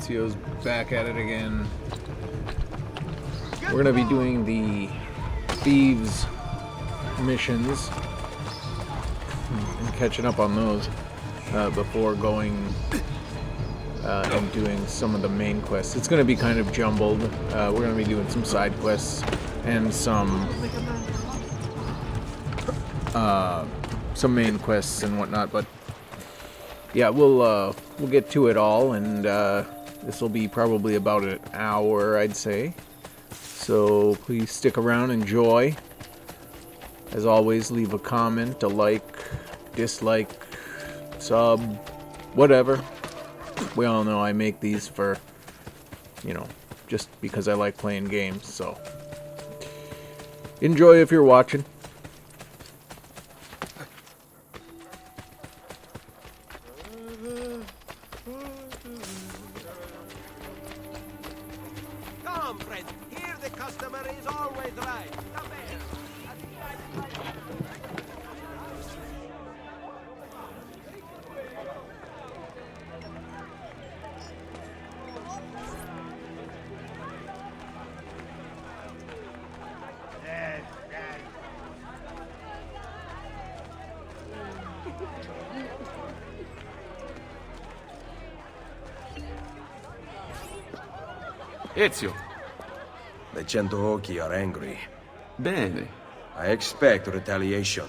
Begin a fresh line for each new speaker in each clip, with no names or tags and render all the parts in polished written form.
Ezio's back at it again. We're gonna be doing the thieves missions and catching up on those before going and doing some of the main quests. It's gonna be kind of jumbled. We're gonna be doing some side quests and some main quests and whatnot, but yeah, we'll get to it all, and this will be probably about an hour, I'd say. So please stick around, enjoy. As always, leave a comment, a like, dislike, sub, whatever. We all know I make these for, you know, just because I like playing games, so enjoy if you're watching.
Come, friend. Here the customer is always right. Come here.
Ezio.
The Centoocchi are angry.
Bene.
I expect retaliation.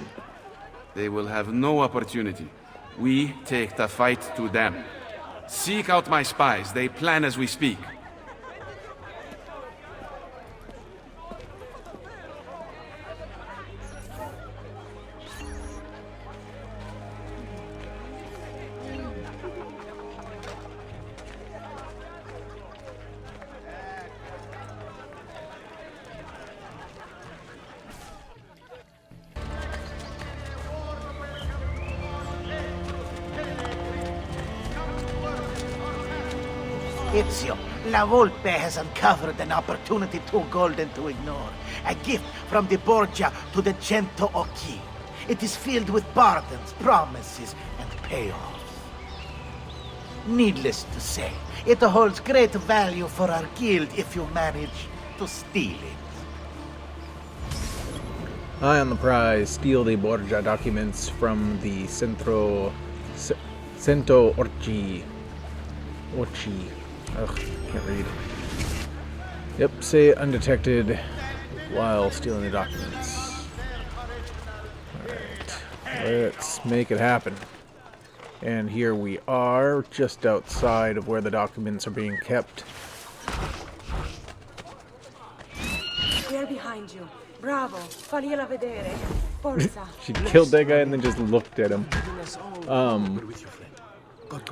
They will have no opportunity. We take the fight to them. Seek out my spies. They plan as we speak.
Ezio, La Volpe has uncovered an opportunity too golden to ignore. A gift from the Borgia to the Centoocchi. It is filled with bargains, promises, and payoffs. Needless to say, it holds great value for our guild if you manage to steal it.
Eye on the prize. Steal the Borgia documents from the Centoocchi. Ugh, can't read. Yep, say undetected while stealing the documents. Alright, let's make it happen. And here we are, just outside of where the documents are being kept.
We are behind you. Bravo. Fagliela vedere. Forza.
She killed that guy and then just looked at him.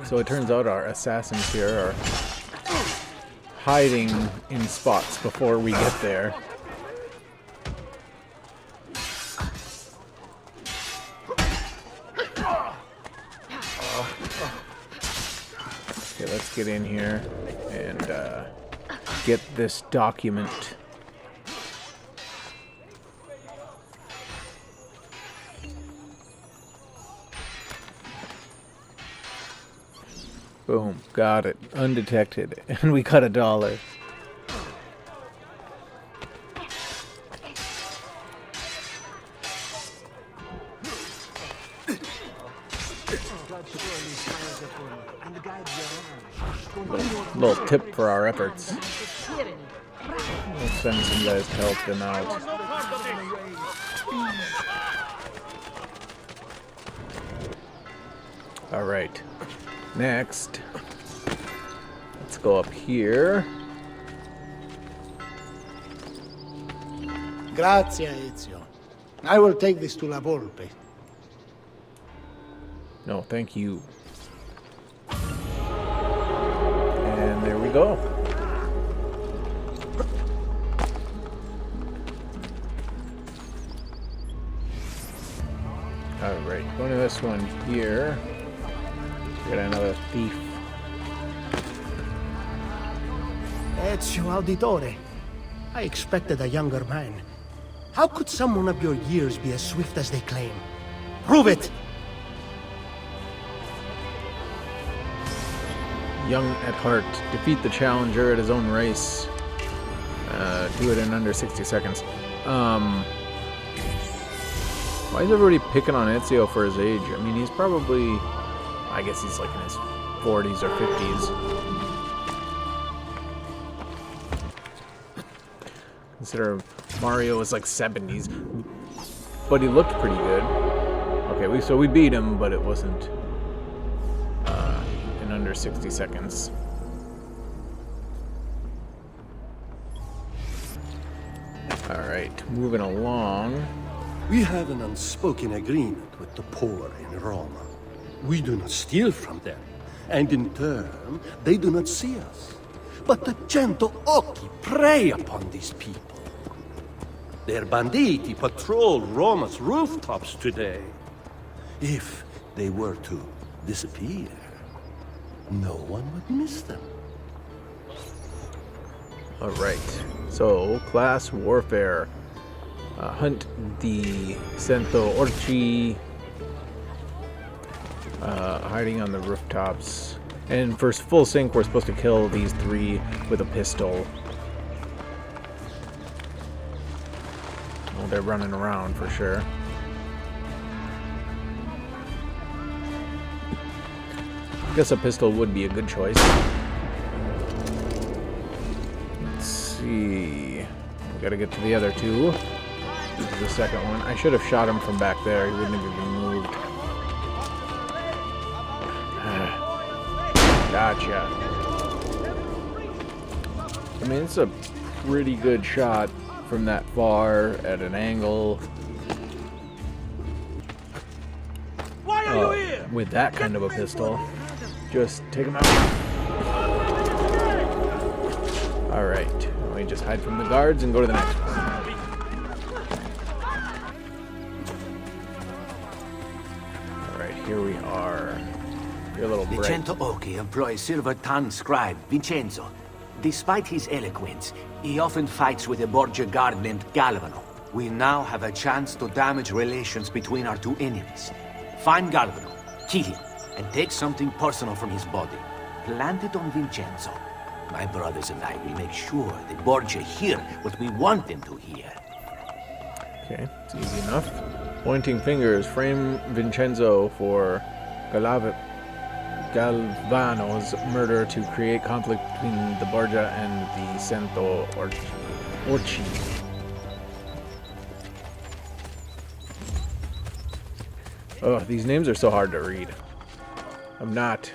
So it turns out our assassins here are hiding in spots before we get there. Okay, let's get in here and get this document. Boom, got it. Undetected. And we got $1. Little tip for our efforts. We'll send some guys to help them out. Alright. Next, let's go up here.
Grazie, Ezio. I will take this to La Volpe.
No, thank you. And there we go. Alright, going to this one here. Got another thief.
Ezio Auditore. I expected a younger man. How could someone of your years be as swift as they claim? Prove it!
Young at heart, defeat the challenger at his own race. Do it in under 60 seconds. Why is everybody picking on Ezio for his age? I mean, he's probably... I guess he's like in his 40s or 50s. Consider Mario was like 70s. But he looked pretty good. Okay, so we beat him, but it wasn't in under 60 seconds. Alright, moving along.
We have an unspoken agreement with the poor in Rome. We do not steal from them, and in turn, they do not see us. But the Cento Occhi prey upon these people. Their banditti patrol Roma's rooftops today. If they were to disappear, no one would miss them.
Alright, so class warfare. Hunt the Cento Orci, hiding on the rooftops. And for full sync, we're supposed to kill these 3 with a pistol. Well, they're running around for sure. I guess a pistol would be a good choice. Let's see. We gotta get to the other 2. This is the second one. I should have shot him from back there. He wouldn't have even moved. Gotcha. I mean, it's a pretty good shot from that far at an angle.
Why are you here?
With that kind of a pistol. Just take him out. Alright. We just hide from the guards and go to the next one. Here we are. You're a little bright.
The Cento Occhi employs silver tongue scribe Vincenzo. Despite his eloquence, he often fights with a Borgia guard named Galvano. We now have a chance to damage relations between our 2 enemies. Find Galvano, kill him, and take something personal from his body. Plant it on Vincenzo. My brothers and I will make sure the Borgia hear what we want them to hear.
Okay, it's easy enough. Pointing fingers, frame Vincenzo for Galvano's murder to create conflict between the Borgia and the Cento Orci. Oh, these names are so hard to read. I'm not,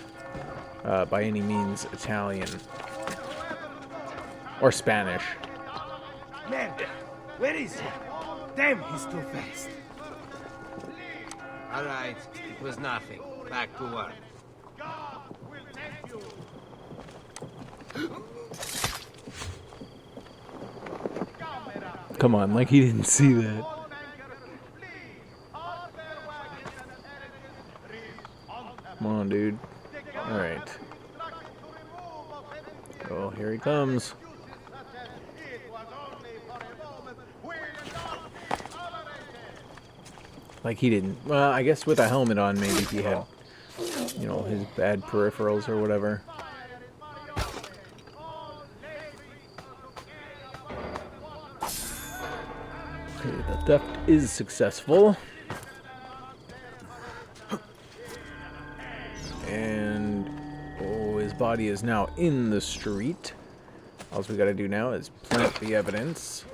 by any means, Italian. Or Spanish.
Man, where is he? Damn, he's too fast. All right, it was nothing. Back to work.
Come on, like he didn't see that. Come on, dude. Alright. Oh, here he comes. Like he didn't. Well, I guess with a helmet on, maybe he had, you know, his bad peripherals or whatever. Okay, the theft is successful. And, oh, his body is now in the street. All we gotta do now is plant the evidence.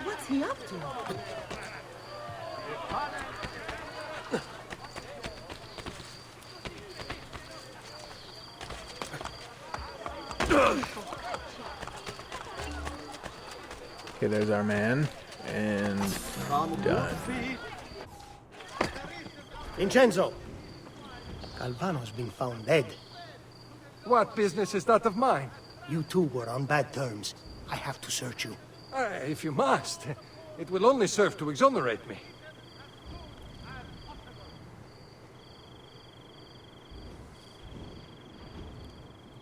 What's he up to?
Okay, there's our man. And done.
Vincenzo! Galvano's been found dead.
What business is that of mine?
You two were on bad terms. I have to search you.
If you must. It will only serve to exonerate me.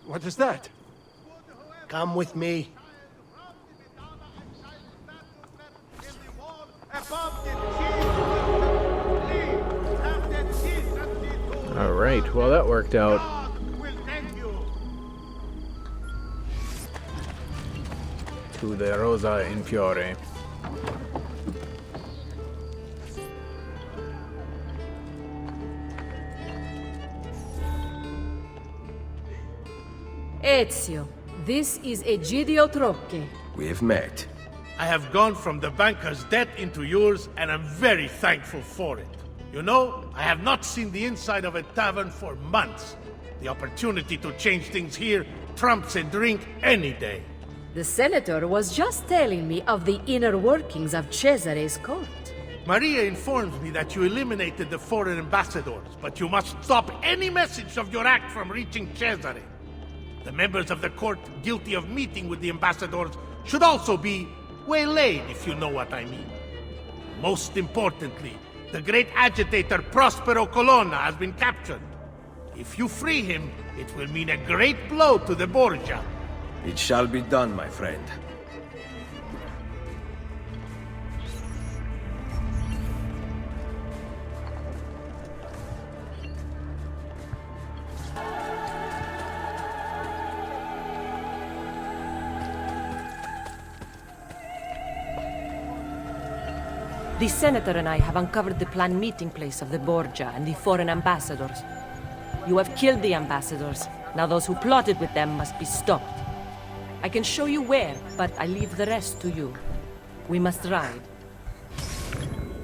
What is that?
Come with me.
Alright, well that worked out. To the Rosa in Fiore.
Ezio, this is Egidio Trocche.
We have met.
I have gone from the banker's debt into yours, and I'm very thankful for it. You know, I have not seen the inside of a tavern for months. The opportunity to change things here trumps a drink any day.
The senator was just telling me of the inner workings of Cesare's court.
Maria informs me that you eliminated the foreign ambassadors, but you must stop any message of your act from reaching Cesare. The members of the court guilty of meeting with the ambassadors should also be waylaid, if you know what I mean. Most importantly, the great agitator Prospero Colonna has been captured. If you free him, it will mean a great blow to the Borgia.
It shall be done, my friend.
The senator and I have uncovered the planned meeting place of the Borgia and the foreign ambassadors. You have killed the ambassadors. Now those who plotted with them must be stopped. I can show you where, but I leave the rest to you. We must ride.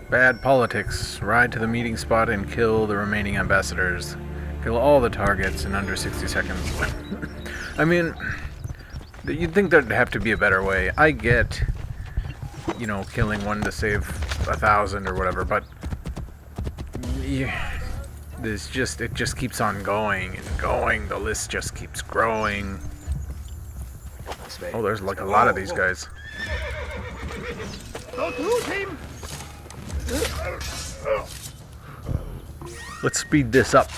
Bad politics. Ride to the meeting spot and kill the remaining ambassadors. Kill all the targets in under 60 seconds. I mean, you'd think there'd have to be a better way. I get, you know, killing one to save 1,000 or whatever, but yeah, it just keeps on going and going. The list just keeps growing. Oh, there's like a lot of these guys.
Don't lose him!
Let's speed this up.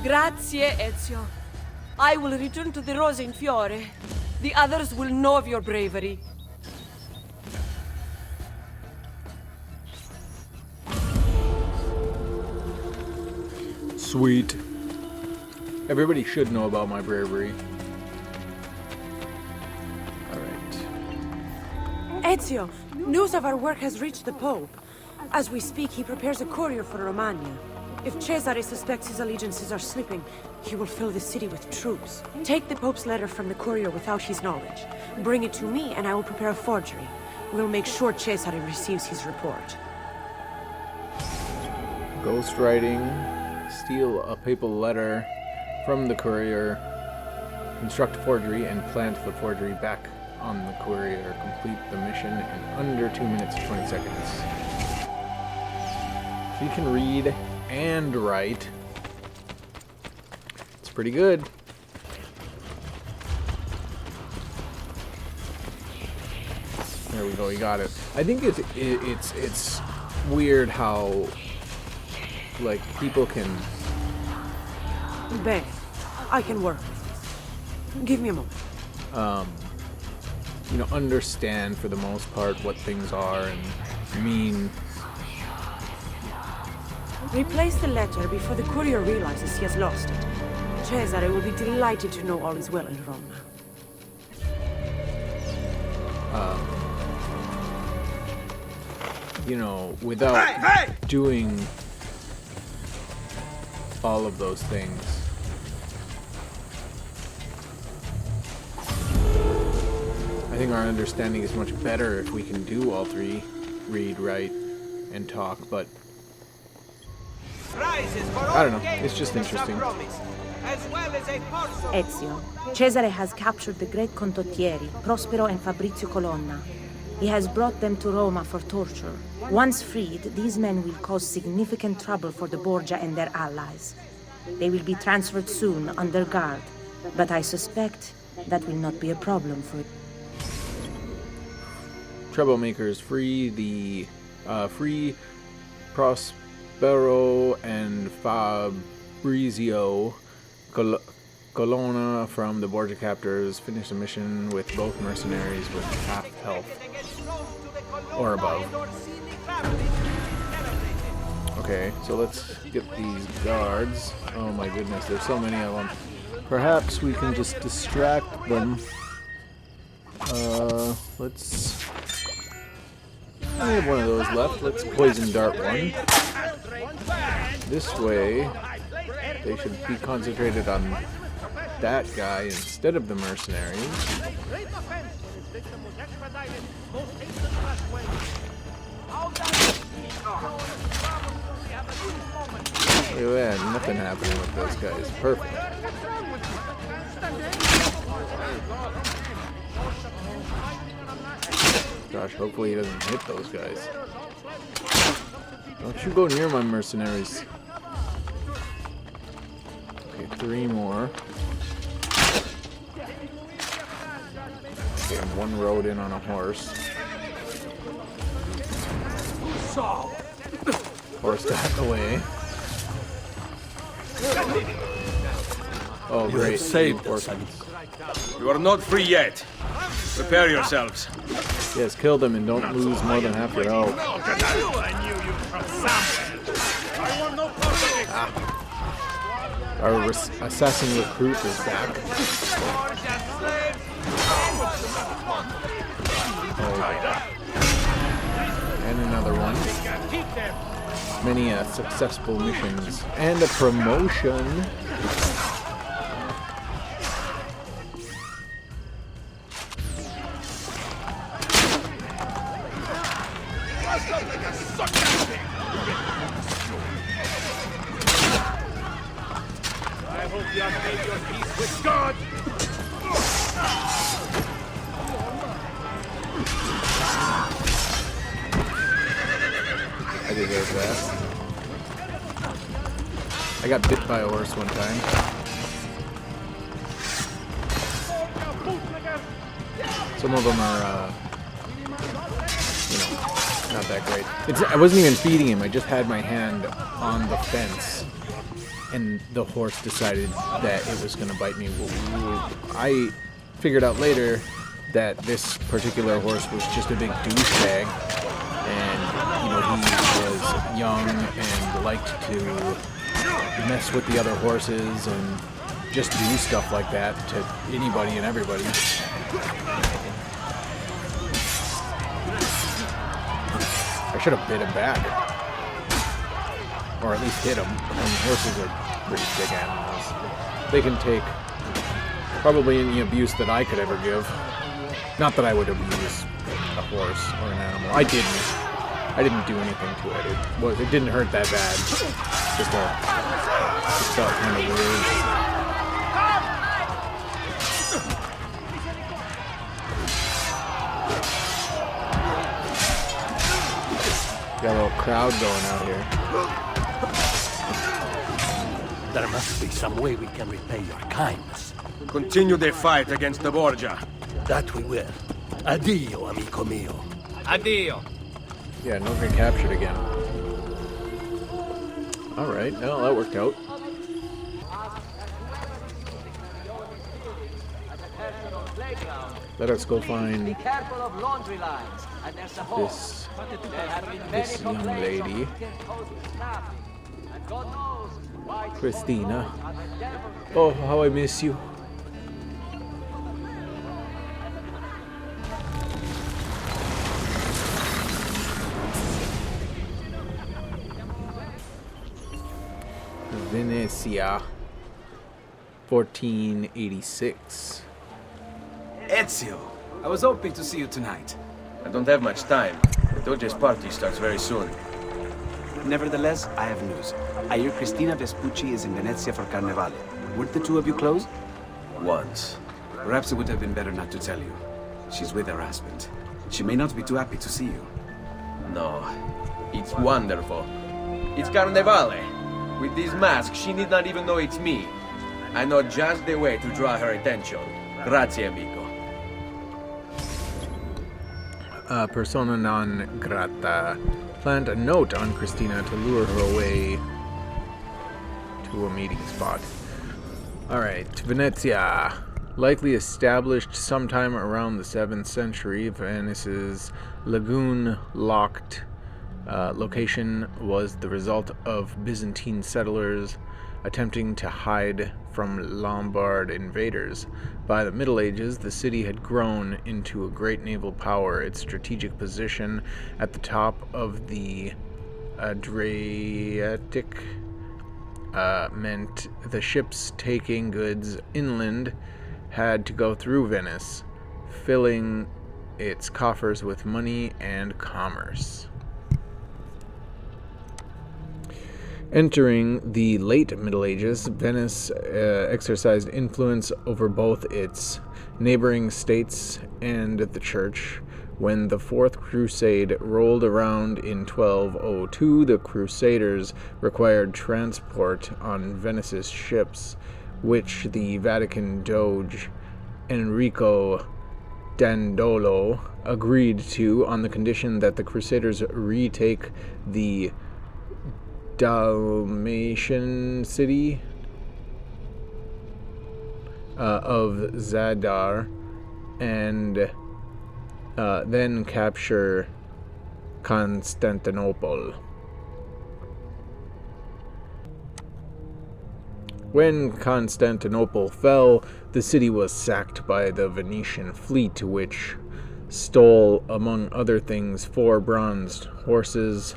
Grazie, Ezio. I will return to the Rosa in Fiore. The others will know of your bravery.
Sweet. Everybody should know about my bravery. Alright.
Ezio, news of our work has reached the Pope. As we speak, he prepares a courier for Romagna. If Cesare suspects his allegiances are slipping, he will fill the city with troops. Take the Pope's letter from the courier without his knowledge. Bring it to me, and I will prepare a forgery. We'll make sure Cesare receives his report.
Ghostwriting. Steal a papal letter from the courier. Construct a forgery and plant the forgery back on the courier. Complete the mission in under 2 minutes and 20 seconds. So you can read and write. It's pretty good. There we go, you got it. I think it's weird how like people can
Bene, I can work with this. Give me a moment.
you know, understand for the most part what things are and mean.
Replace the letter before the courier realizes he has lost it. Cesare will be delighted to know all is well in Rome.
You know, without doing all of those things. I think our understanding is much better if we can do all three: read, write, and talk, but I don't know, it's just interesting.
Ezio, Cesare has captured the great condottieri, Prospero and Fabrizio Colonna. He has brought them to Roma for torture. Once freed, these men will cause significant trouble for the Borgia and their allies. They will be transferred soon under guard, but I suspect that will not be a problem for...
Troublemakers, free the free Prospero and Fabrizio Colonna from the Borgia captors. Finish the mission with both mercenaries with half health or above. Okay, so let's get these guards. Oh my goodness, there's so many of them. Perhaps we can just distract them. Let's... I have one of those left. Let's poison dart one. This way, they should be concentrated on that guy instead of the mercenaries. Look at that, nothing happening with those guys. Perfect. Gosh, hopefully he doesn't hit those guys. Don't you go near my mercenaries. Okay, 3 more. Okay, one rode in on a horse. Horse got in the way. Oh, great.
Saved us.
You are not free yet. Prepare yourselves.
Yes, kill them and don't lose more than half your health. Our assassin recruit is back. Oh. And another one. Many successful missions. And a promotion. I deserve that. I got bit by a horse one time. Some of them are, not that great. I wasn't even feeding him. I just had my hand on the fence, and the horse decided that it was going to bite me. I figured out later that this particular horse was just a big douchebag, and he was young and liked to mess with the other horses and just do stuff like that to anybody and everybody. I should have bit him back, or at least hit him. Horses are pretty big animals. They can take probably any abuse that I could ever give. Not that I would abuse a horse or an animal. I didn't do anything to it. It didn't hurt that bad. Just felt kind of weird. Got a little crowd going out here.
There must be some way we can repay your kindness.
Continue the fight against the Borgia.
That we will. Addio, amico mio.
Addio.
Yeah, no get captured again. Alright, well, that worked out. Let us go find this young lady. Christina. Oh, how I miss you. Venezia, 1486.
Ezio, I was hoping to see you tonight.
I don't have much time. The Doge's party starts very soon.
Nevertheless, I have news. I hear Cristina Vespucci is in Venezia for Carnevale. Weren't the two of you close?
Once.
Perhaps it would have been better not to tell you. She's with her husband. She may not be too happy to see you.
No, it's wonderful. It's Carnevale. With this mask, she need not even know it's me. I know just the way to draw her attention. Grazie, amico.
Persona non grata. Plant a note on Christina to lure her away to a meeting spot. Alright, Venezia. Likely established sometime around the 7th century, Venice's lagoon-locked location was the result of Byzantine settlers attempting to hide from Lombard invaders. By the Middle Ages, the city had grown into a great naval power. Its strategic position at the top of the Adriatic meant the ships taking goods inland had to go through Venice, filling its coffers with money and commerce. Entering the late Middle Ages, Venice exercised influence over both its neighboring states and the Church. When the Fourth Crusade rolled around in 1202, the Crusaders required transport on Venice's ships, which the Vatican Doge Enrico Dandolo agreed to on the condition that the Crusaders retake the Dalmatian city of Zadar and then capture Constantinople. When Constantinople fell, the city was sacked by the Venetian fleet, which stole, among other things, 4 bronzed horses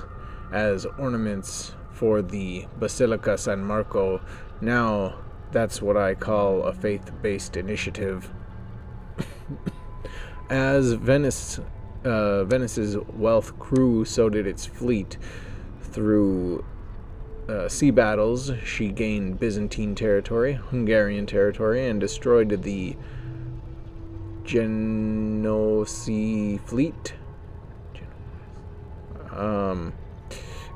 as ornaments for the Basilica San Marco. Now, that's what I call a faith-based initiative. As Venice's wealth grew, so did its fleet. Through sea battles, she gained Byzantine territory, Hungarian territory, and destroyed the Genoese fleet.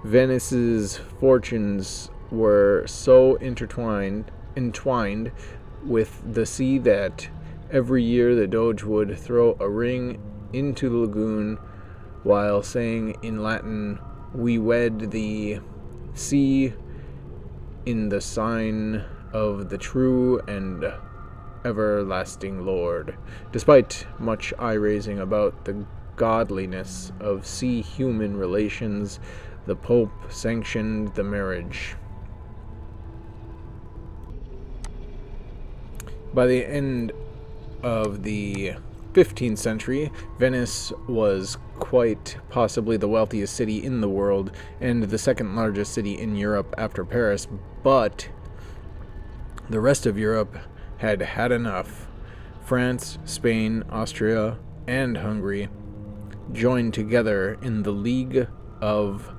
Venice's fortunes were so entwined with the sea that every year the Doge would throw a ring into the lagoon while saying in Latin, "We wed the sea in the sign of the true and everlasting Lord." Despite much eye-raising about the godliness of sea-human relations, the Pope sanctioned the marriage. By the end of the 15th century, Venice was quite possibly the wealthiest city in the world and the second largest city in Europe after Paris, but the rest of Europe had had enough. France, Spain, Austria, and Hungary joined together in the League of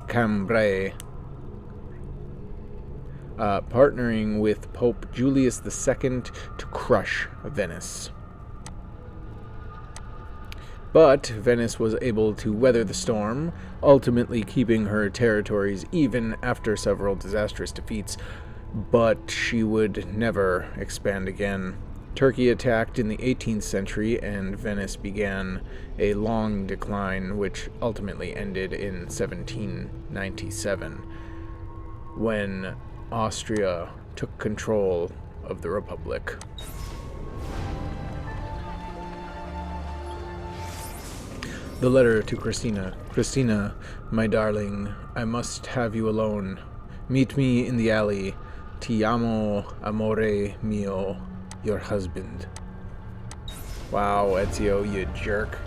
Cambrai, partnering with Pope Julius II to crush Venice. But Venice was able to weather the storm, ultimately keeping her territories even after several disastrous defeats, but she would never expand again. Turkey attacked in the 18th century, and Venice began a long decline, which ultimately ended in 1797, when Austria took control of the Republic. The letter to Christina. Christina, my darling, I must have you alone. Meet me in the alley. Ti amo, amore mio, your husband. Wow, Ezio, you jerk.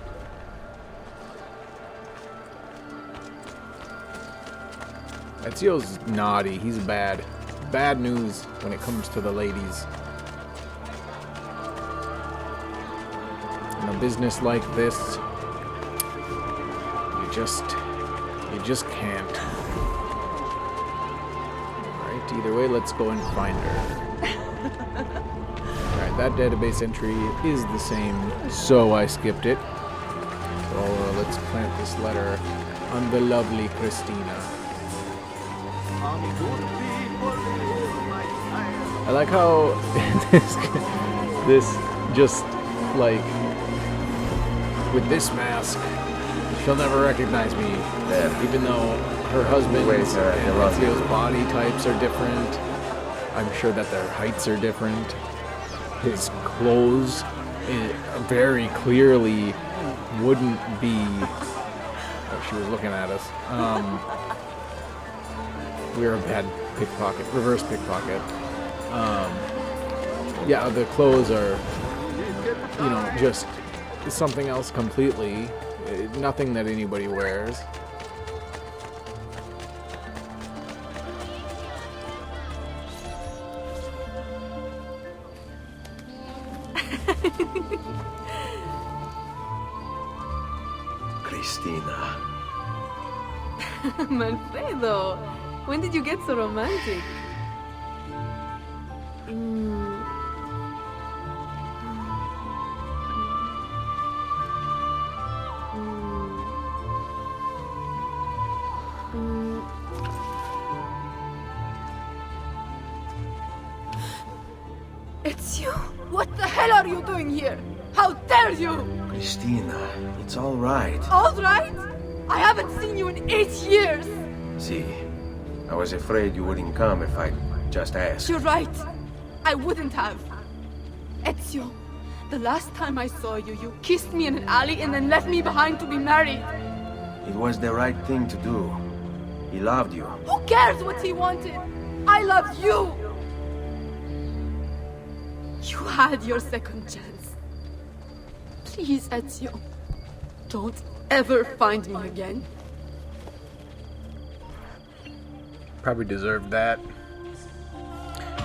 Ezio's naughty. He's bad. Bad news when it comes to the ladies. In a business like this, you just can't. Alright, either way, let's go and find her. Alright, that database entry is the same, so I skipped it. plant this letter on the lovely Christina. I like how this just like with this mask, she'll never recognize me, even though her husband's and Ezio's body types are different. I'm sure that their heights are different. His clothes very clearly wouldn't be. Oh, she was looking at us. We're a bad pickpocket, reverse pickpocket. Yeah, the clothes are, you know, just something else completely. Nothing that anybody wears.
Christina.
Manfredo, when did you get so romantic?
Ezio, what the hell are you doing here? How dare you!
Christina, it's all right.
All right? I haven't seen you in 8 years!
See, I was afraid you wouldn't come if I just asked.
You're right. I wouldn't have. Ezio, the last time I saw you, you kissed me in an alley and then left me behind to be married.
It was the right thing to do. He loved you.
Who cares what he wanted? I love you! You had your second chance. Please, Ezio, don't ever find me again.
Probably deserved that.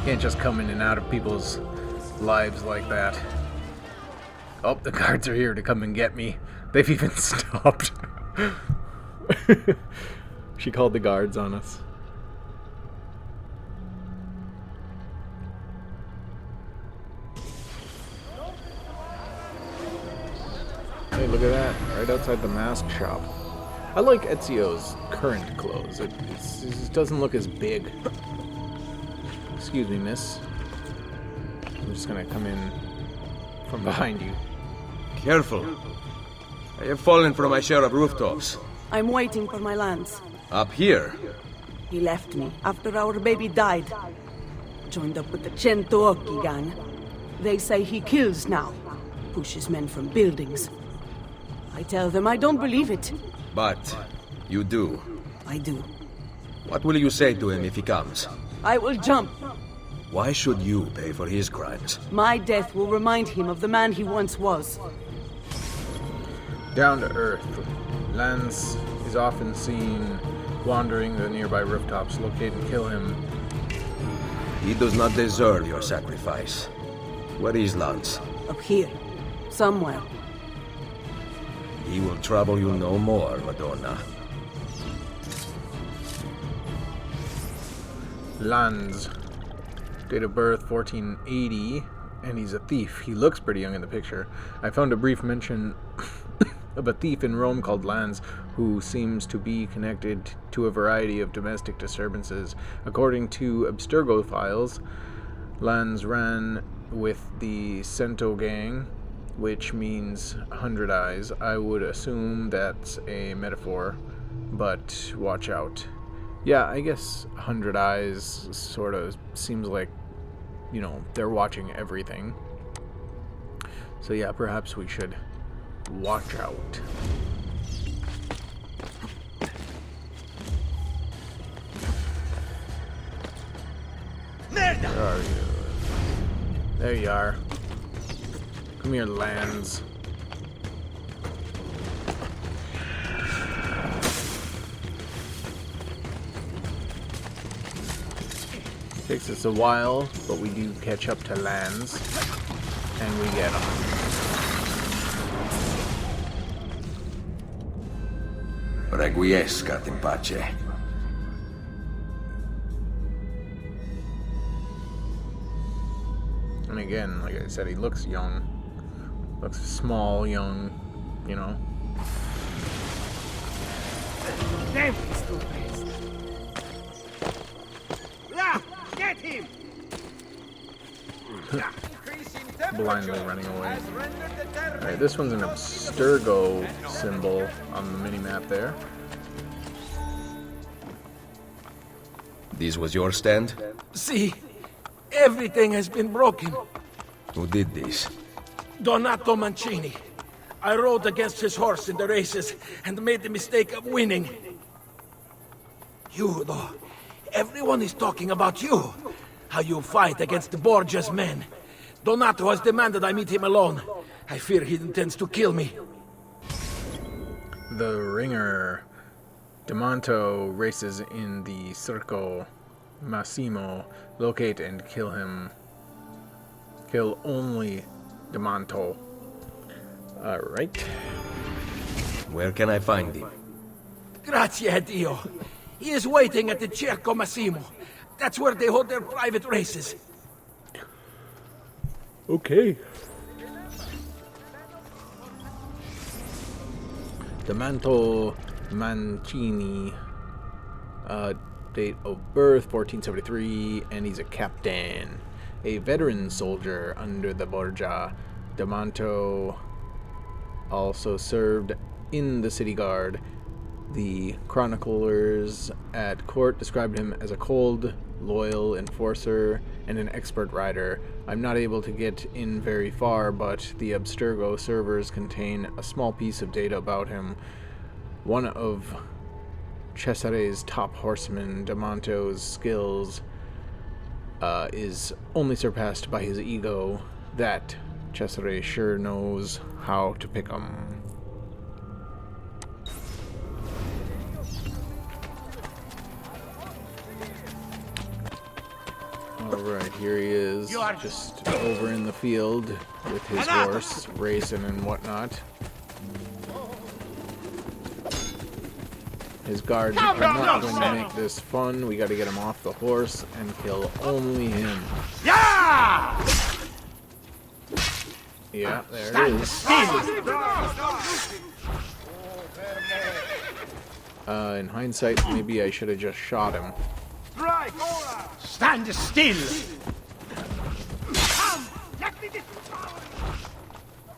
Can't just come in and out of people's lives like that. Oh, the guards are here to come and get me. They've even stopped. She called the guards on us. Hey, look at that. Right outside the mask shop. I like Ezio's current clothes. It doesn't look as big. Excuse me, miss. I'm just gonna come in from behind you.
Careful. I have fallen from my share of rooftops.
I'm waiting for my lance.
Up here?
He left me after our baby died. Joined up with the Cento Occhi gang. They say he kills now. Pushes men from buildings. I tell them I don't believe it.
But you do.
I do.
What will you say to him if he comes?
I will jump.
Why should you pay for his crimes?
My death will remind him of the man he once was.
Down to earth. Lance is often seen wandering the nearby rooftops. Locate and kill him.
He does not deserve your sacrifice. Where is Lance?
Up here. Somewhere.
He will trouble you no more, Madonna.
Lance. Date of birth 1480, and he's a thief. He looks pretty young in the picture. I found a brief mention of a thief in Rome called Lance, who seems to be connected to a variety of domestic disturbances. According to Abstergo files, Lance ran with the Cento gang, which means 100 eyes. I would assume that's a metaphor, but watch out. Yeah, I guess 100 eyes sort of seems like, you know, they're watching everything. So yeah, perhaps we should watch out. Where are you? There you are. Come here, Lance. Takes us a while, but we do catch up to Lance, and we get him.
Requiescat in pace.
And again, like I said, he looks young. Looks small, young, you know.
Memphis to rest. Yeah, get him!
Blindly running away. Alright, this one's an Abstergo symbol on the mini-map there.
This was your stand?
See, everything has been broken.
Who did this?
Donato Mancini. I rode against his horse in the races and made the mistake of winning. You, though, everyone is talking about you. How you fight against the Borgia's men. Donato has demanded I meet him alone. I fear he intends to kill me.
The Ringer. Demonto races in the Circo Massimo. Locate and kill him. Kill only Demonto. Alright.
Where can I find him?
Grazie a Dio. He is waiting at the Circo Massimo. That's where they hold their private races.
Okay. Demonto Mancini. Date of birth 1473, and he's a captain. A veteran soldier under the Borgia. Demonto also served in the city guard. The chroniclers at court described him as a cold, loyal enforcer and an expert rider. I'm not able to get in very far, but the Abstergo servers contain a small piece of data about him. One of Cesare's top horsemen, Demonto's skills is only surpassed by his ego. That Cesare sure knows how to pick 'em. Alright, here he is, just over in the field with his horse, racing and whatnot. His guards are not going to make this fun. We gotta get him off the horse and kill only him.
Yeah!
Yeah, there it is. In hindsight, maybe I should have just shot him.
Stand still!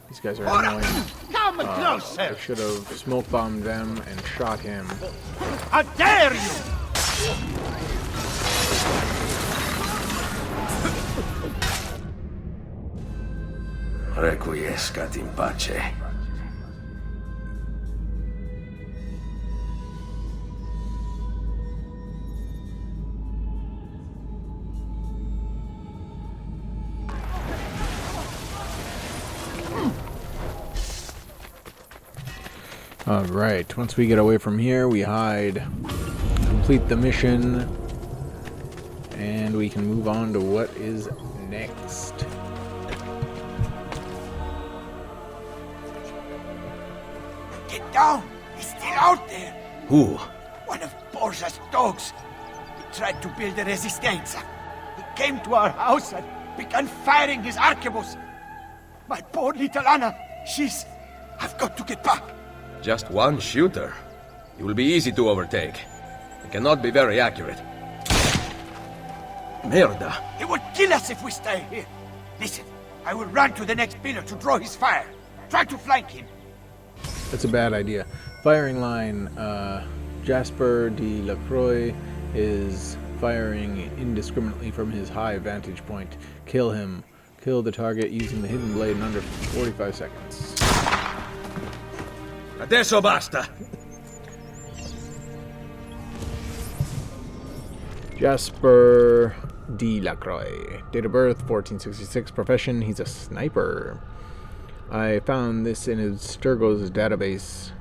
These guys are annoying.
Come closer!
I should have smoke bombed them and shot him.
How dare you!
Requiescat in pace.
Alright, once we get away from here, we hide, complete the mission, and we can move on to what is next.
Get down! He's still out there!
Who?
One of Borgia's dogs. He tried to build a resistenza. He came to our house and began firing his arquebus. My poor little Anna, she's... I've got to get back.
Just one shooter. He will be easy to overtake. He cannot be very accurate. Merda.
He would kill us if we stay here. Listen, I will run to the next pillar to draw his fire. Try to flank him.
That's a bad idea. Firing line, Jasper de la Croix is firing indiscriminately from his high vantage point. Kill him. Kill the target using the hidden blade in under 45 seconds.
Adesso basta.
Jasper de la Croix. Date of birth, 1466. Profession, he's a sniper. I found this in Abstergo's database.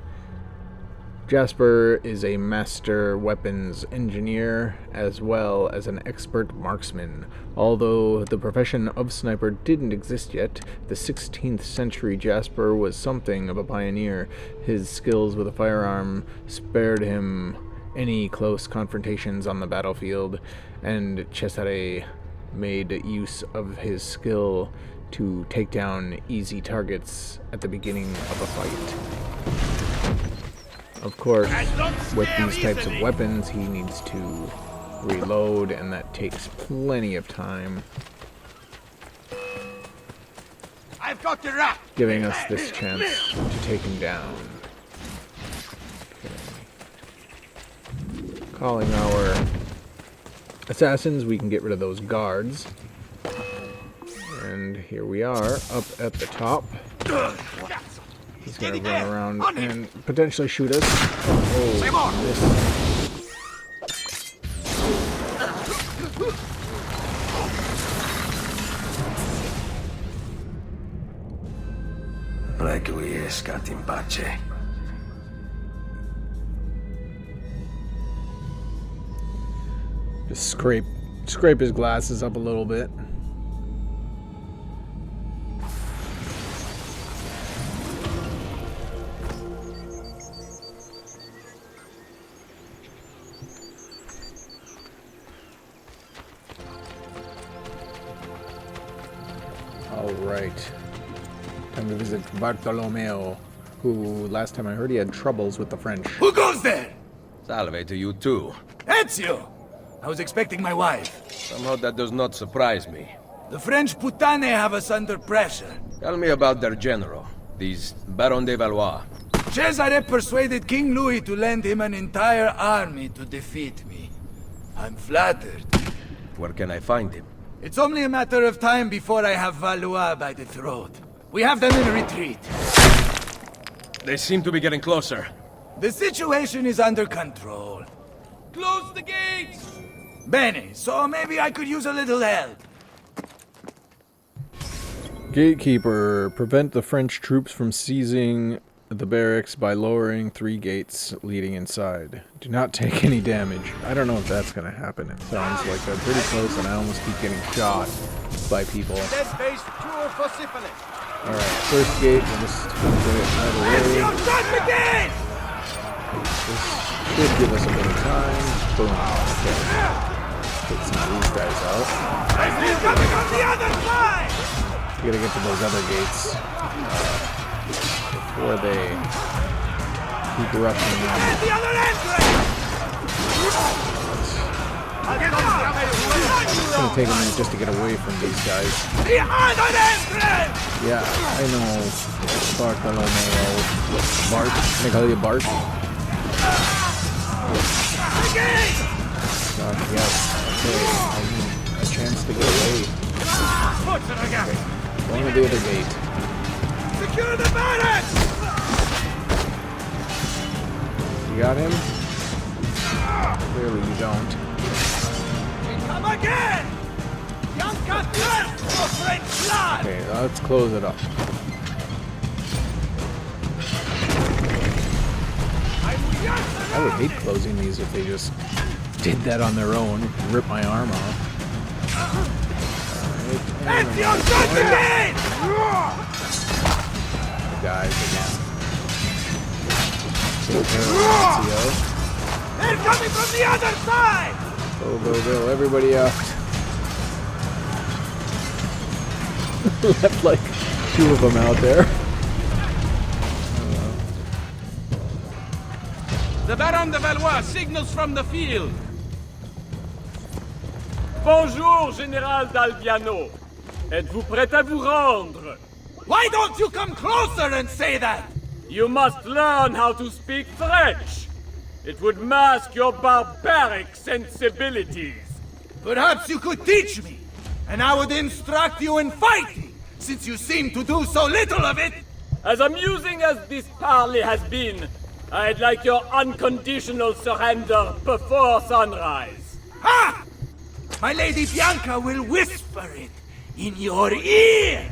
Jasper is a master weapons engineer as well as an expert marksman. Although the profession of sniper didn't exist yet, the 16th century Jasper was something of a pioneer. His skills with a firearm spared him any close confrontations on the battlefield, and Cesare made use of his skill to take down easy targets at the beginning of a fight. Of course, with these types of weapons, he needs to reload, and that takes plenty of time.
I've got the rat.
Giving us this chance to take him down. Okay. Calling our assassins, we can get rid of those guards. And here we are, up at the top. He's gonna run around and potentially shoot us. Oh, this.
Requiescat in pace.
Just scrape his glasses up a little bit. All right. Time to visit Bartolomeo, who, last time I heard, he had troubles with the French.
Who goes there?
Salve to you too.
Ezio! I was expecting my wife.
Somehow that does not surprise me.
The French putane have us under pressure.
Tell me about their general, these Baron de Valois.
Cesare persuaded King Louis to lend him an entire army to defeat me. I'm flattered.
Where can I find him?
It's only a matter of time before I have Valois by the throat. We have them in retreat.
They seem to be getting closer.
The situation is under control. Close the gates! Bene, so maybe I could use a little help.
Gatekeeper, prevent the French troops from seizing the barracks by lowering 3 gates leading inside. Do not take any damage. I don't know if that's gonna happen. It sounds like they're pretty close and I almost keep getting shot by people. Alright, first gate, we'll just get it out of the way. This should give us a bit of time. Boom. Okay. Get some of these guys out.
Coming on the other side!
We gotta get to those other gates before they keep erupting.
The other entrance!
It's gonna take a minute just to get away from these guys.
The other entrance!
Yeah, I know. Bartolomeo. Bart? Can I call you Bart? Yes. Okay, I need a chance to get away. Going to the other gate.
Secure the barracks!
You got him? Clearly you don't.
Come again! Bianca thirst for French blood!
Okay, let's close it up. I would hate closing these if they just did that on their own. Rip my arm off.
Ezio, shut the gate!
Guys again.
They're coming from the other side!
Go, go, go, everybody out. Left like 2 of them out there.
The Baron de Valois signals from the field.
Bonjour, Général d'Alviano. Êtes-vous prêt à vous rendre?
Why don't you come closer and say that?
You must learn how to speak French. It would mask your barbaric sensibilities.
Perhaps you could teach me, and I would instruct you in fighting, since you seem to do so little of it.
As amusing as this parley has been, I'd like your unconditional surrender before sunrise.
Ha! My Lady Bianca will whisper it in your ear.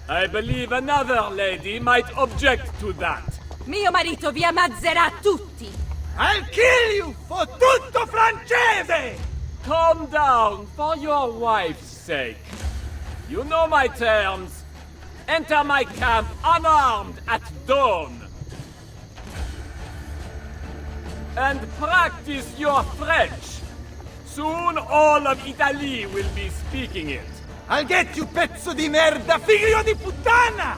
I believe another lady might object to that.
Mio marito vi ammazzerà tutti.
I'll kill you for tutto francese!
Calm down, for your wife's sake. You know my terms. Enter my camp unarmed at dawn. And practice your French. Soon all of Italy will be speaking it.
I'll get you, pezzo di merda, figlio di puttana!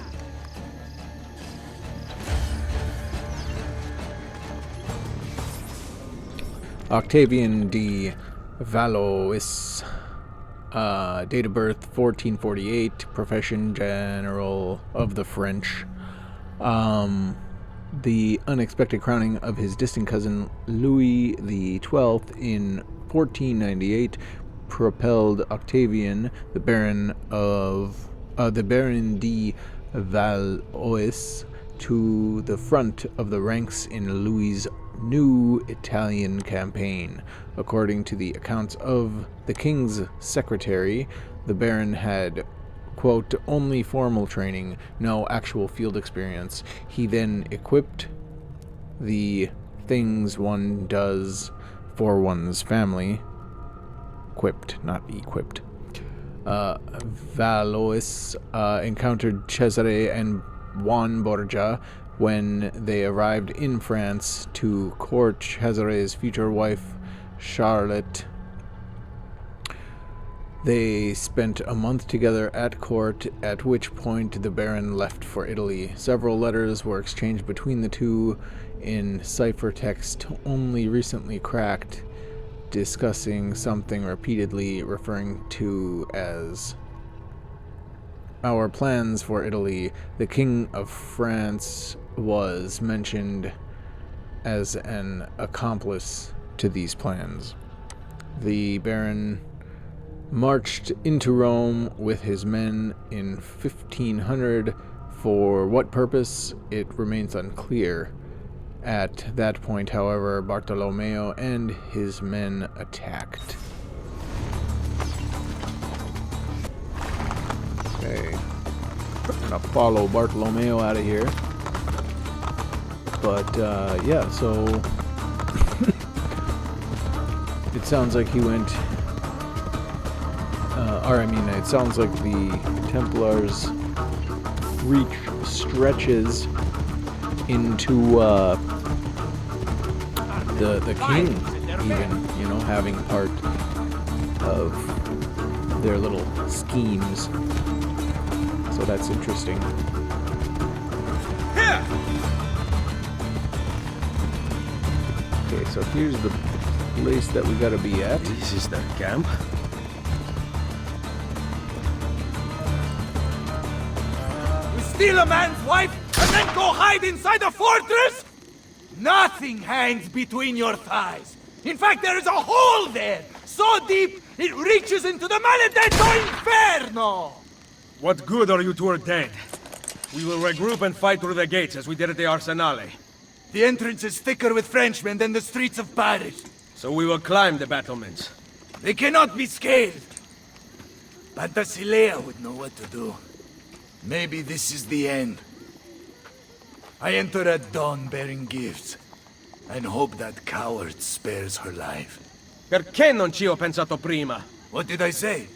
Octavian de Valois, date of birth 1448, profession general of the French. The unexpected crowning of his distant cousin Louis XII in 1498 propelled Octavian, the Baron de Valois, to the front of the ranks in Louis's new Italian campaign. According to the accounts of the king's secretary, the Baron had, quote, only formal training, no actual field experience. He then equipped the things one does for one's family. Equipped, not equipped. Valois encountered Cesare and Juan Borgia when they arrived in France to court Cesare's future wife, Charlotte. They spent a month together at court, at which point the Baron left for Italy. Several letters were exchanged between the two in ciphertext only recently cracked, discussing something repeatedly referring to as our plans for Italy. The King of France was mentioned as an accomplice to these plans. The Baron marched into Rome with his men in 1500. For what purpose, it remains unclear. At that point, however, Bartolomeo and his men attacked. Okay. I'm gonna follow Bartolomeo out of here. But, yeah, so it sounds like he went, it sounds like the Templars' reach stretches into, the king, even, having part of their little schemes. So that's interesting. Okay, so here's the place that we gotta be at.
This is their camp?
You steal a man's wife and then go hide inside a fortress? Nothing hangs between your thighs. In fact, there is a hole there, so deep it reaches into the maledetto inferno!
What good are you two are dead? We will regroup and fight through the gates as we did at the Arsenale.
The entrance is thicker with Frenchmen than the streets of Paris.
So we will climb the battlements.
They cannot be scaled. Pantasilea would know what to do. Maybe this is the end. I enter at dawn bearing gifts, and hope that coward spares her life.
Perché non ci ho pensato prima?
What did I say?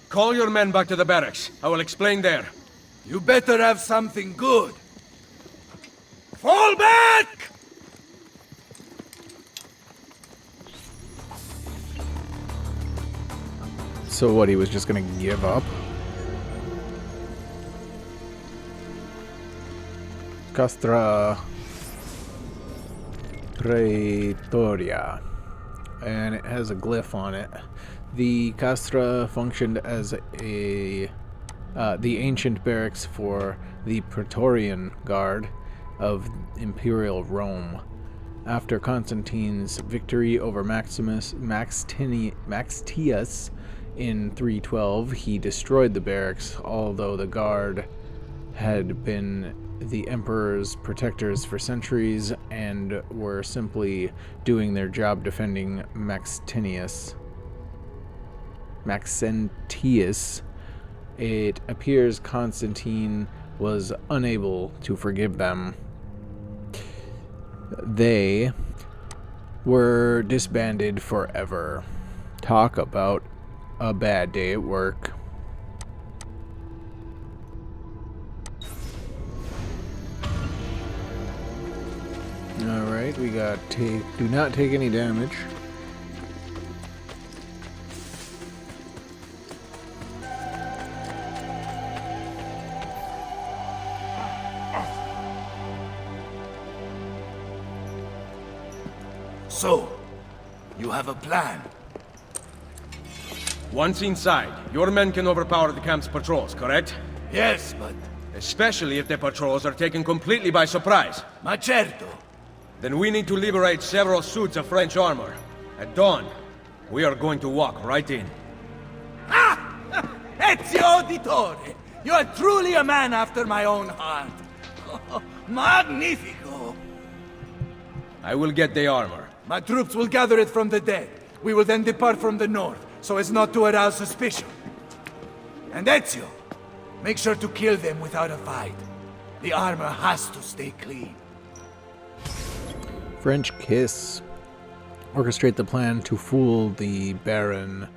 Call your men back to the barracks. I will explain there.
You better have something good. Fall back!
So what, he was just gonna give up? Castra Praetoria, and it has a glyph on it. The Castra functioned as the ancient barracks for the Praetorian Guard of Imperial Rome. After Constantine's victory over Maximus Maxentius in 312, he destroyed the barracks, although the Guard had been the Emperor's protectors for centuries and were simply doing their job defending Maxentius. It appears Constantine was unable to forgive them. They were disbanded forever. Talk about a bad day at work. Alright, we got do not take any damage.
So, You have a plan?
Once inside, your men can overpower the camp's patrols, correct?
Yes, but...
Especially if the patrols are taken completely by surprise.
Ma certo.
Then we need to liberate several suits of French armor. At dawn, we are going to walk right in.
Ah! Ezio Auditore! You are truly a man after my own heart. Magnifico!
I will get the armor.
My troops will gather it from the dead. We will then depart from the north, so as not to arouse suspicion. And Ezio, make sure to kill them without a fight. The armor has to stay clean.
French kiss. Orchestrate the plan to fool the Baron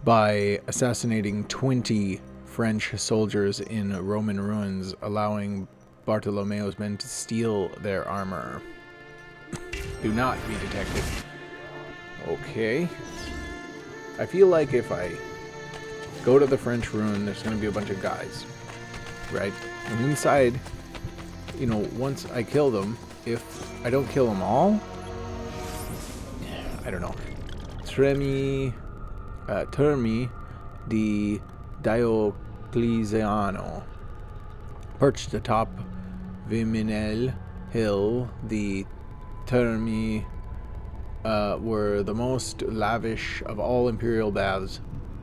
by assassinating 20 French soldiers in Roman ruins, allowing Bartolomeo's men to steal their armor. Do not be detected. Okay. I feel like if I go to the French ruin, there's going to be a bunch of guys. Right? And inside, you know, once I kill them, if I don't kill them all, I don't know. Termi di Dioclesiano. Perched atop Viminel Hill, the Termi were the most lavish of all imperial baths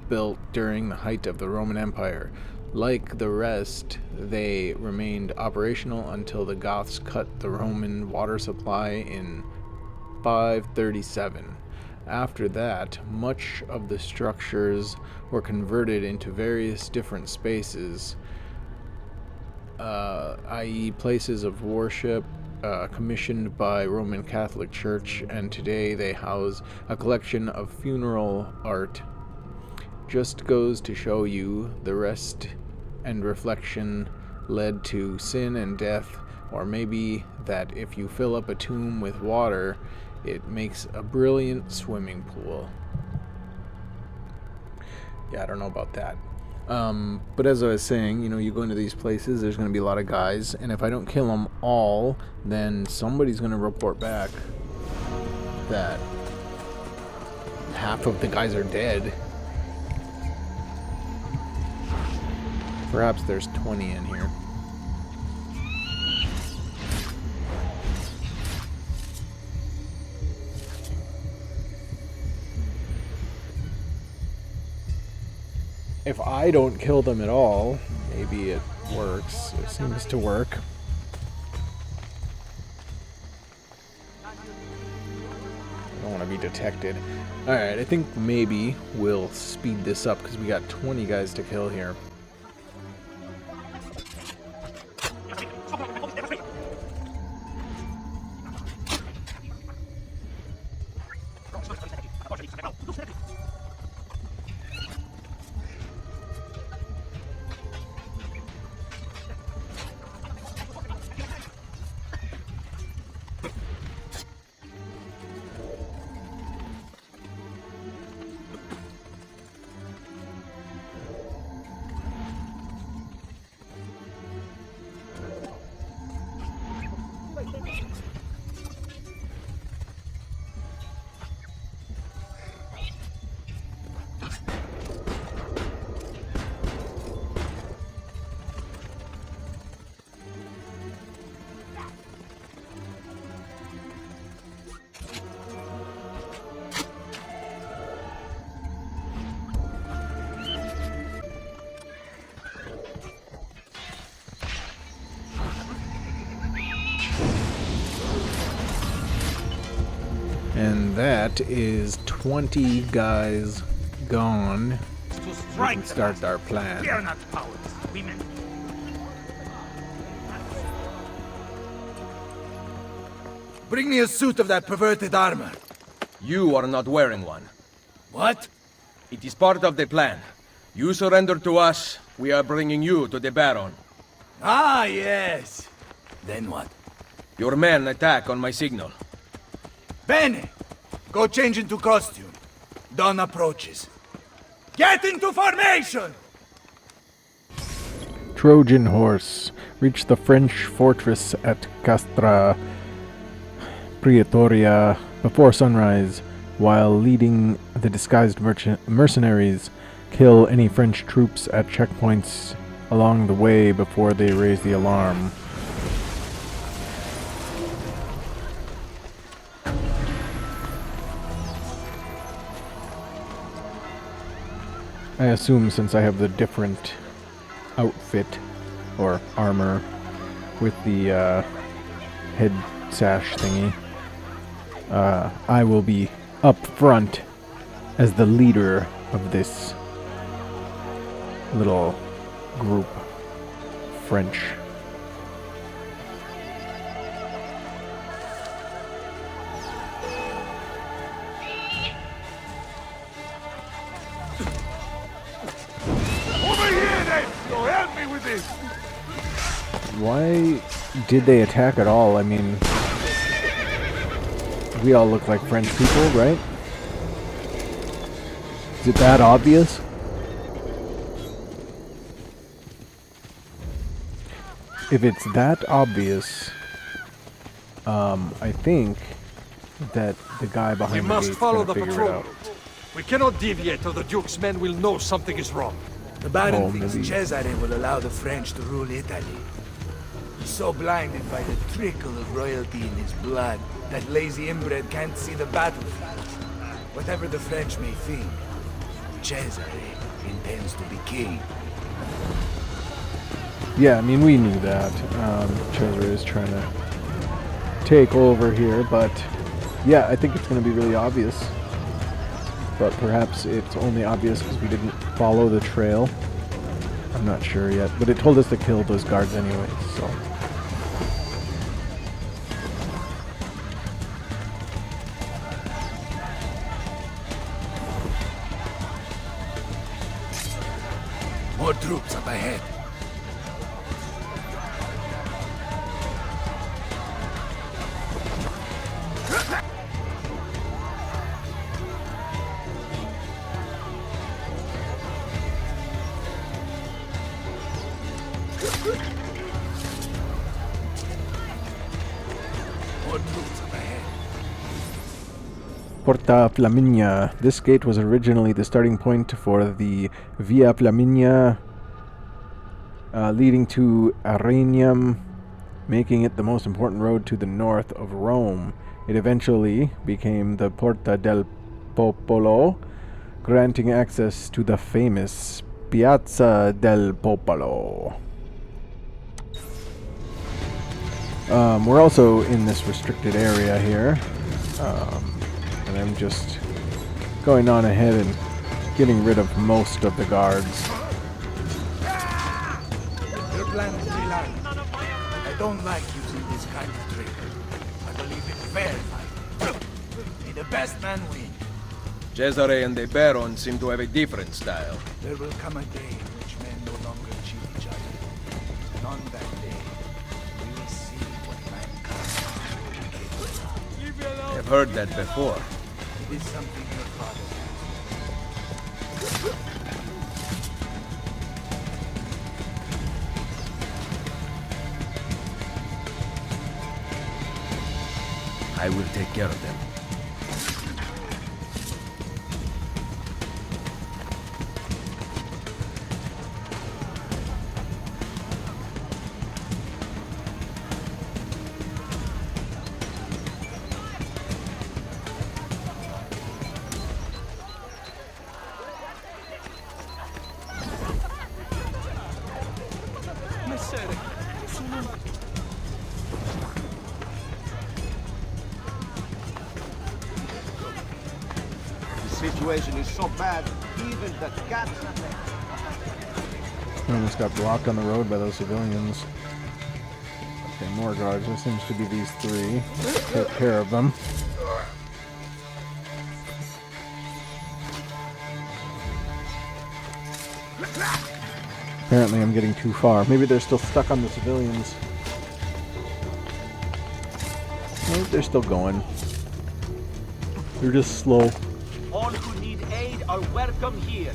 built during the height of the Roman Empire. Like the rest, they remained operational until the Goths cut the Roman water supply in 537. After that, much of the structures were converted into various different spaces, i.e. places of worship, commissioned by Roman Catholic Church, and today they house a collection of funeral art. Just goes to show you the rest and reflection led to sin and death, or maybe that if you fill up a tomb with water, it makes a brilliant swimming pool. Yeah, I don't know about that. But as I was saying, you know, you go into these places, there's going to be a lot of guys, and if I don't kill them all, then somebody's going to report back that half of the guys are dead. Perhaps there's 20 in here. If I don't kill them at all, maybe it works. It seems to work. I don't want to be detected. Alright, I think maybe we'll speed this up because we got 20 guys to kill here. And that is 20 guys gone. We can start our plan.
We are not cowards, women. Bring me a suit of that perverted armor.
You are not wearing one.
What?
It is part of the plan. You surrender to us, we are bringing you to the Baron.
Ah, yes. Then what?
Your men attack on my signal.
Bene! Go change into costume. Dawn approaches. Get into formation!
Trojan horse. Reach the French fortress at Castra Praetoria before sunrise. while leading the disguised mercenaries, kill any French troops at checkpoints along the way before they raise the alarm. I assume since I have the different outfit or armor with the head sash thingy, I will be up front as the leader of this little group. French.
Over here, then! So help me with this!
Why did they attack at all? I mean, we all look like French people, right? Is it that obvious? If it's that obvious, I think that the guy behind
We
the
must
gate's
follow
gonna
the
figure
patrol
it out.
route. We cannot deviate or the Duke's men will know something is wrong.
The Baron
Oh,
thinks
maybe.
Cesare will allow the French to rule Italy. He's so blinded by the trickle of royalty in his blood that lazy inbred can't see the battlefield. Whatever the French may think, Cesare intends to be king.
Yeah, I mean, we knew that. Cesare is trying to take over here, but yeah, I think it's going to be really obvious. But perhaps it's only obvious because we didn't follow the trail. I'm not sure yet, but it told us to kill those guards anyway, so.
More troops up ahead. More troops up ahead.
Porta Flaminia. This gate was originally the starting point for the Via Flaminia leading to Arrhenium, making it the most important road to the north of Rome. It eventually became the Porta del Popolo, granting access to the famous Piazza del Popolo. We're also in this restricted area here, and I'm just going on ahead and getting rid of most of the guards.
Your plan is reliant. I don't like using this kind of trick. I believe in fair fight. May the best man win.
Cesare and the Baron seem to have a different style.
There will come a day in which men no longer cheat each other. And on that day, we will see what mankind
I've heard that before.
It is something your father
I will take care of them.
The situation is so bad, even the cats
We almost got blocked on the road by those civilians. Okay, more guards. There seems to be these three. Take care of them. Apparently I'm getting too far. Maybe they're still stuck on the civilians. No, they're still going. They're just slow.
All who need aid are welcome here.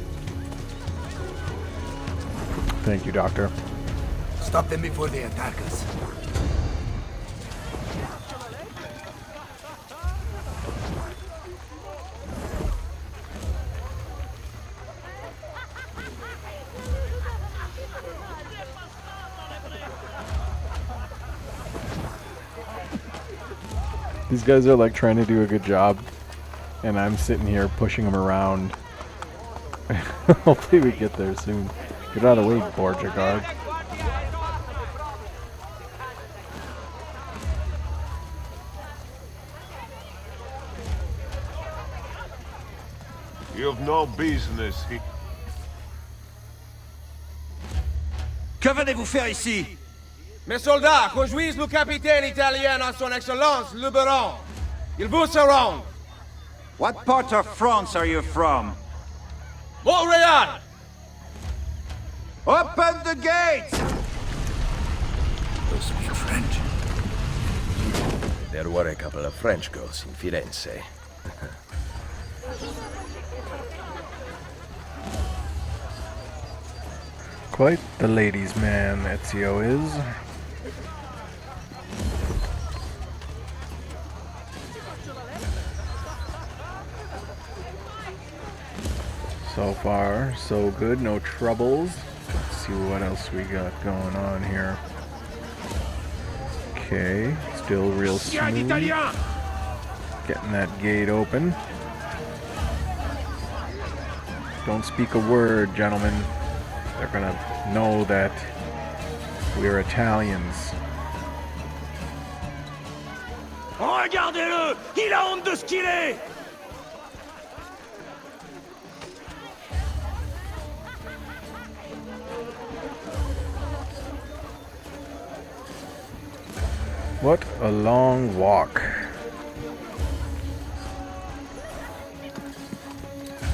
Thank you, Doctor.
Stop them before they attack us.
These guys are like trying to do a good job, and I'm sitting here pushing them around. Hopefully we get there soon. Get out of the way, Borgia guard.
You've no business here.
Que venez-vous faire ici? Mes soldats rejoignent le capitaine italien à son excellence, le baron. Il vous surround.
What part of France are you from?
Montreal!
Open the gates!
You speak French?
There were a couple of French girls in Firenze.
Quite the ladies' man, Ezio is. So far, so good. No troubles. Let's see what else we got going on here. Okay, still real smooth. Getting that gate open. Don't speak a word, gentlemen. They're gonna know that we're Italians.
Regardez-le! Il a honte de ce qu'il est!
What a long walk.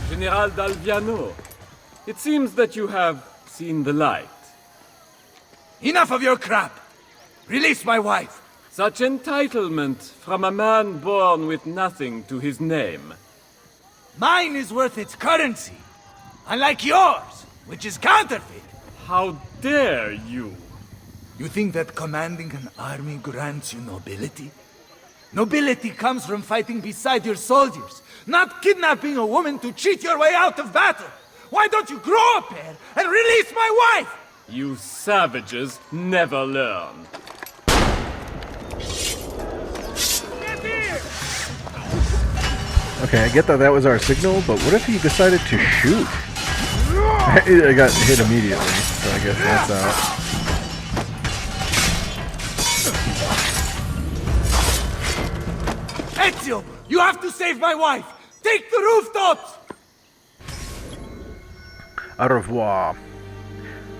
General D'Alviano, it seems that you have seen the light.
Enough of your crap! Release my wife!
Such entitlement from a man born with nothing to his name.
Mine is worth its currency, unlike yours, which is counterfeit.
How dare you?
You think that commanding an army grants you nobility? Nobility comes from fighting beside your soldiers, not kidnapping a woman to cheat your way out of battle. Why don't you grow a pair and release my wife?
You savages never learn.
Okay, I get that that was our signal, but what if he decided to shoot? I got hit immediately, so I guess that's out.
Ezio, you have to save my wife! Take the rooftops!
Au revoir.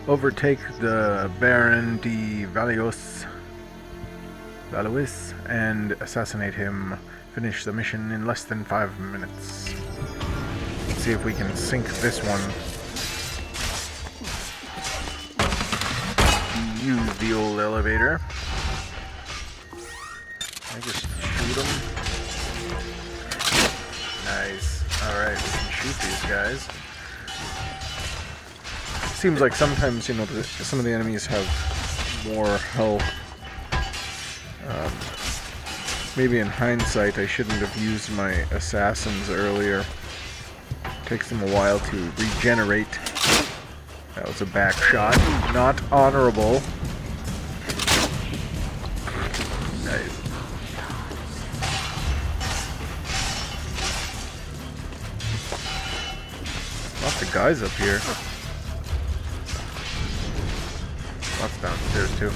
Overtake the Baron de Valois and assassinate him. Finish the mission in less than 5 minutes. Let's see if we can sink this one. Use the old elevator. I just shoot them. Nice. Alright, we can shoot these guys. Seems like sometimes, you know, some of the enemies have more health. Maybe in hindsight I shouldn't have used my assassins earlier. Takes them a while to regenerate. That was a back shot. Not honorable. Nice. Lots of guys up here. Lots downstairs too.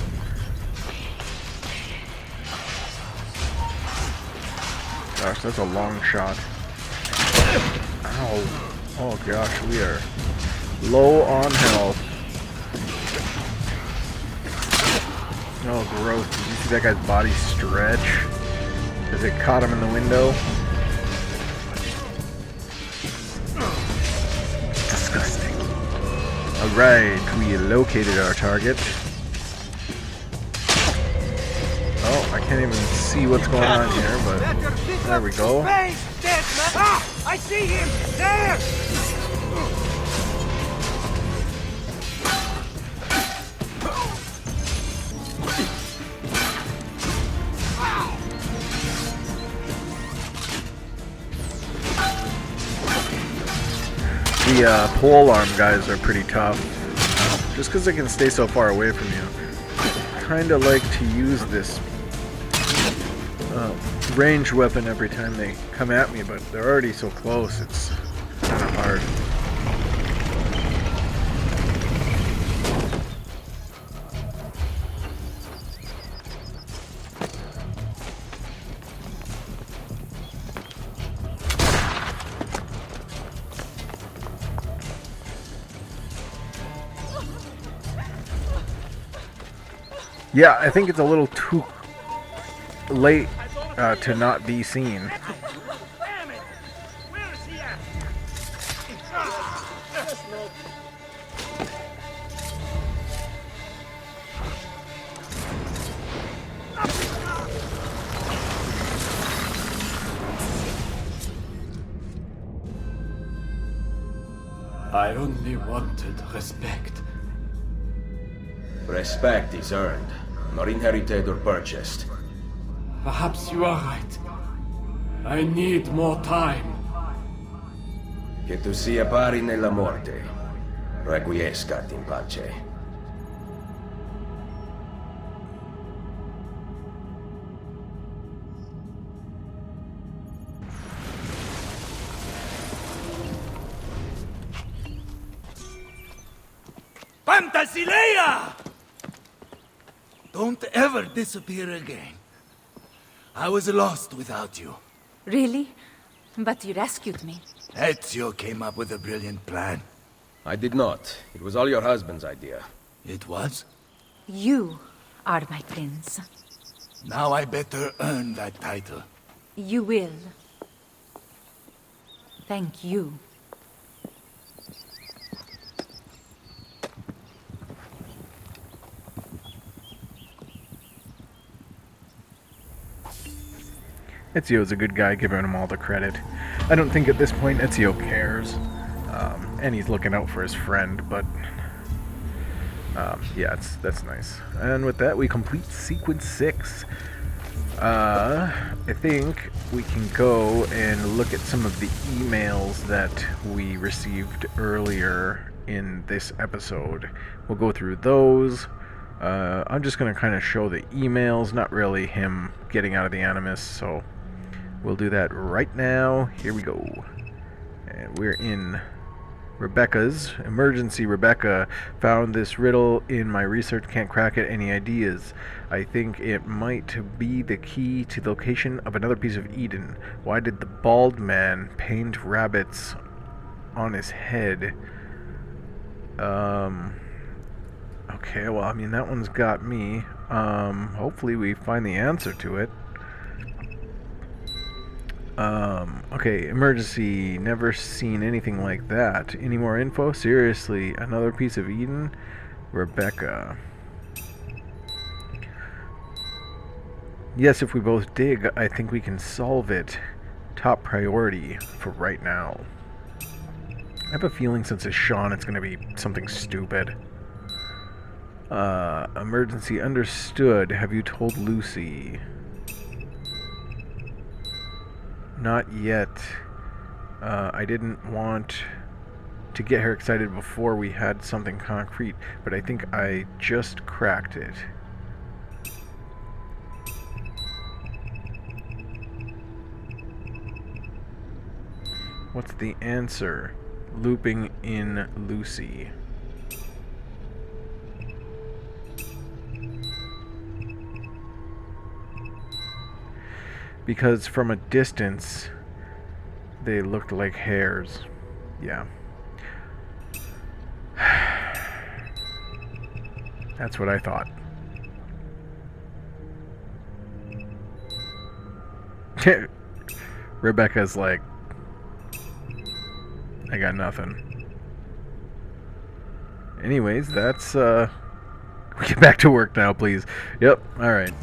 Gosh, that's a long shot. Ow. Oh gosh, we are low on health. Oh, gross. Did you see that guy's body stretch as it caught him in the window? Disgusting. Alright, we located our target. Oh, I can't even see what's going on here, but there we go.
Ah! I see him! There!
The polearm guys are pretty tough. Just because they can stay so far away from you. I kind of like to use this ranged weapon every time they come at me, but they're already so close, it's kind of hard. Yeah, I think it's a little too late to not be seen.
I only wanted respect.
Respect is earned, not inherited or purchased.
Perhaps you are right. I need more time.
Che tu sia pari nella morte, requiescat in pace.
Pantasilea! Don't ever disappear again. I was lost without you.
Really? But you rescued me.
Ezio came up with a brilliant plan.
I did not. It was all your husband's idea.
It was?
You are my prince.
Now I better earn that title.
You will. Thank you.
Ezio's a good guy, giving him all the credit. I don't think at this point Ezio cares. And he's looking out for his friend, but yeah, that's nice. And with that, we complete sequence 6. I think we can go and look at some of the emails that we received earlier in this episode. We'll go through those. I'm just going to kind of show the emails, not really him getting out of the Animus, so we'll do that right now. Here we go. And we're in Rebecca's. Emergency, Rebecca. Found this riddle in my research. Can't crack it. Any ideas? I think it might be the key to the location of another piece of Eden. Why did the bald man paint rabbits on his head? Okay, well, I mean, that one's got me. Hopefully we find the answer to it. Okay, emergency, never seen anything like that. Any more info? Seriously, another piece of Eden? Rebecca. Yes, if we both dig, I think we can solve it. Top priority for right now. I have a feeling since it's Sean, it's going to be something stupid. Emergency understood. Have you told Lucy? Not yet. I didn't want to get her excited before we had something concrete, but I think I just cracked it. What's the answer? Looping in Lucy. Because from a distance, they looked like hairs. Yeah. That's what I thought. Rebecca's like, I got nothing. Anyways, that's, we get back to work now, please. Yep, alright.